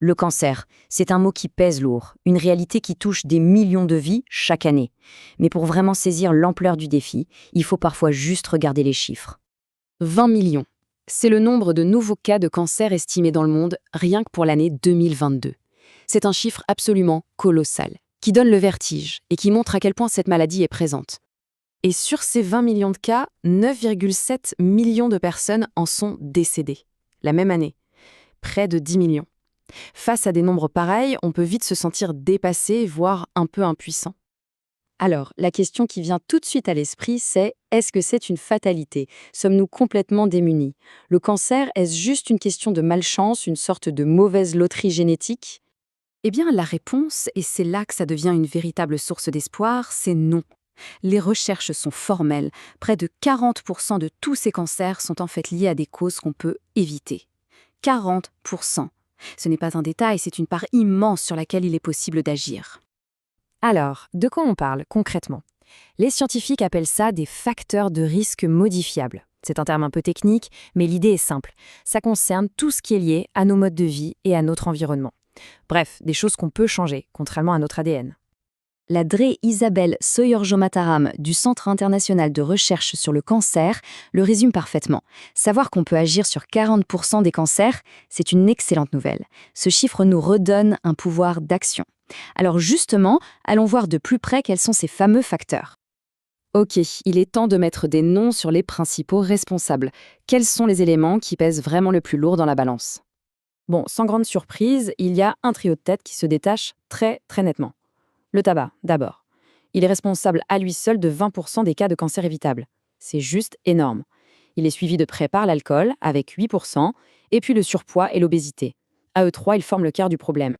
Le cancer, c'est un mot qui pèse lourd, une réalité qui touche des millions de vies chaque année. Mais pour vraiment saisir l'ampleur du défi, il faut parfois juste regarder les chiffres. 20 millions. C'est le nombre de nouveaux cas de cancer estimés dans le monde rien que pour l'année 2022. C'est un chiffre absolument colossal, qui donne le vertige et qui montre à quel point cette maladie est présente. Et sur ces 20 millions de cas, 9,7 millions de personnes en sont décédées. La même année, près de 10 millions. Face à des nombres pareils, on peut vite se sentir dépassé, voire un peu impuissant. Alors, la question qui vient tout de suite à l'esprit, c'est est-ce que c'est une fatalité? Sommes-nous complètement démunis? Le cancer, est-ce juste une question de malchance, une sorte de mauvaise loterie génétique? Eh bien, la réponse, et c'est là que ça devient une véritable source d'espoir, c'est non. Les recherches sont formelles. Près de 40% de tous ces cancers sont en fait liés à des causes qu'on peut éviter. 40%. Ce n'est pas un détail, c'est une part immense sur laquelle il est possible d'agir. Alors, de quoi on parle concrètement? Les scientifiques appellent ça des facteurs de risque modifiables. C'est un terme un peu technique, mais l'idée est simple. Ça concerne tout ce qui est lié à nos modes de vie et à notre environnement. Bref, des choses qu'on peut changer, contrairement à notre ADN. La Dre Isabelle Soyorjomataram du Centre international de recherche sur le cancer le résume parfaitement. Savoir qu'on peut agir sur 40% des cancers, c'est une excellente nouvelle. Ce chiffre nous redonne un pouvoir d'action. Alors justement, allons voir de plus près quels sont ces fameux facteurs. Ok, il est temps de mettre des noms sur les principaux responsables. Quels sont les éléments qui pèsent vraiment le plus lourd dans la balance? Bon, sans grande surprise, il y a un trio de tête qui se détache très nettement. Le tabac, d'abord. Il est responsable à lui seul de 20% des cas de cancer évitables. C'est juste énorme. Il est suivi de près par l'alcool, avec 8%, et puis le surpoids et l'obésité. À eux trois, ils forment le cœur du problème.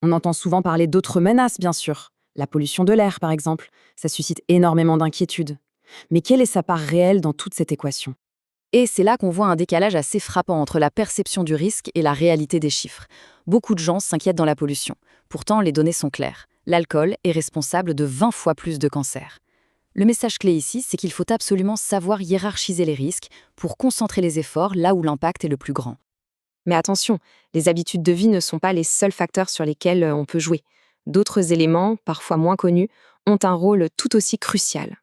On entend souvent parler d'autres menaces, bien sûr. La pollution de l'air, par exemple. Ça suscite énormément d'inquiétudes. Mais quelle est sa part réelle dans toute cette équation? Et c'est là qu'on voit un décalage assez frappant entre la perception du risque et la réalité des chiffres. Beaucoup de gens s'inquiètent dans la pollution. Pourtant, les données sont claires. L'alcool est responsable de 20 fois plus de cancers. Le message clé ici, c'est qu'il faut absolument savoir hiérarchiser les risques pour concentrer les efforts là où l'impact est le plus grand. Mais attention, les habitudes de vie ne sont pas les seuls facteurs sur lesquels on peut jouer. D'autres éléments, parfois moins connus, ont un rôle tout aussi crucial.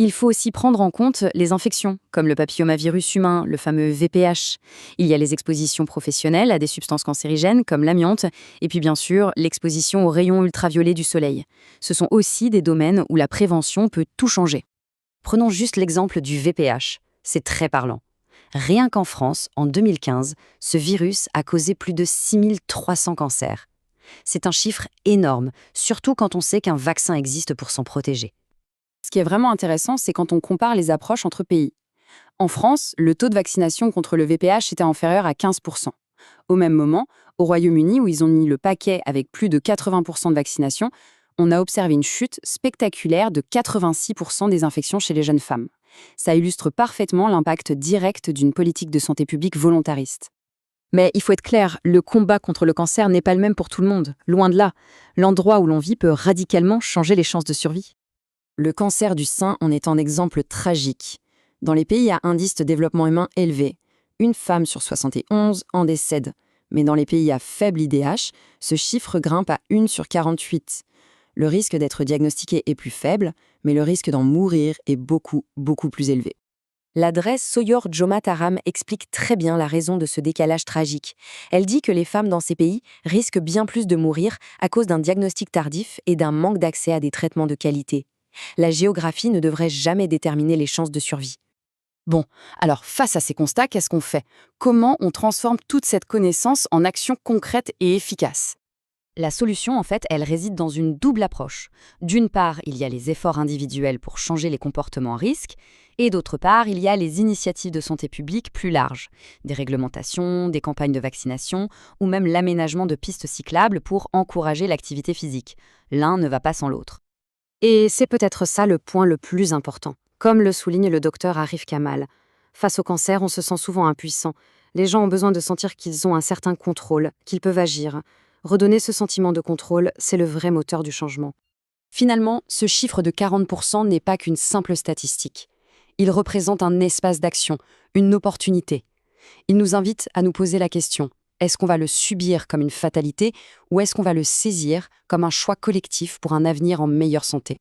Il faut aussi prendre en compte les infections, comme le papillomavirus humain, le fameux VPH. Il y a les expositions professionnelles à des substances cancérigènes, comme l'amiante, et puis bien sûr, l'exposition aux rayons ultraviolets du soleil. Ce sont aussi des domaines où la prévention peut tout changer. Prenons juste l'exemple du VPH. C'est très parlant. Rien qu'en France, en 2015, ce virus a causé plus de 6300 cancers. C'est un chiffre énorme, surtout quand on sait qu'un vaccin existe pour s'en protéger. Ce qui est vraiment intéressant, c'est quand on compare les approches entre pays. En France, le taux de vaccination contre le VPH était inférieur à 15%. Au même moment, au Royaume-Uni, où ils ont mis le paquet avec plus de 80% de vaccination, on a observé une chute spectaculaire de 86% des infections chez les jeunes femmes. Ça illustre parfaitement l'impact direct d'une politique de santé publique volontariste. Mais il faut être clair, le combat contre le cancer n'est pas le même pour tout le monde. Loin de là, l'endroit où l'on vit peut radicalement changer les chances de survie. Le cancer du sein en est un exemple tragique. Dans les pays à indice de développement humain élevé, une femme sur 71 en décède. Mais dans les pays à faible IDH, ce chiffre grimpe à 1 sur 48. Le risque d'être diagnostiqué est plus faible, mais le risque d'en mourir est beaucoup plus élevé. L'adresse Soyorjomataram explique très bien la raison de ce décalage tragique. Elle dit que les femmes dans ces pays risquent bien plus de mourir à cause d'un diagnostic tardif et d'un manque d'accès à des traitements de qualité. La géographie ne devrait jamais déterminer les chances de survie. Bon, alors face à ces constats, qu'est-ce qu'on fait? Comment on transforme toute cette connaissance en actions concrètes et efficaces? La solution, en fait, elle réside dans une double approche. D'une part, il y a les efforts individuels pour changer les comportements à risque, et d'autre part, il y a les initiatives de santé publique plus larges, des réglementations, des campagnes de vaccination, ou même l'aménagement de pistes cyclables pour encourager l'activité physique. L'un ne va pas sans l'autre. Et c'est peut-être ça le point le plus important, comme le souligne le docteur Arif Kamal. Face au cancer, on se sent souvent impuissant. Les gens ont besoin de sentir qu'ils ont un certain contrôle, qu'ils peuvent agir. Redonner ce sentiment de contrôle, c'est le vrai moteur du changement. Finalement, ce chiffre de 40% n'est pas qu'une simple statistique. Il représente un espace d'action, une opportunité. Il nous invite à nous poser la question, Est-ce qu'on va le subir comme une fatalité ou est-ce qu'on va le saisir comme un choix collectif pour un avenir en meilleure santé?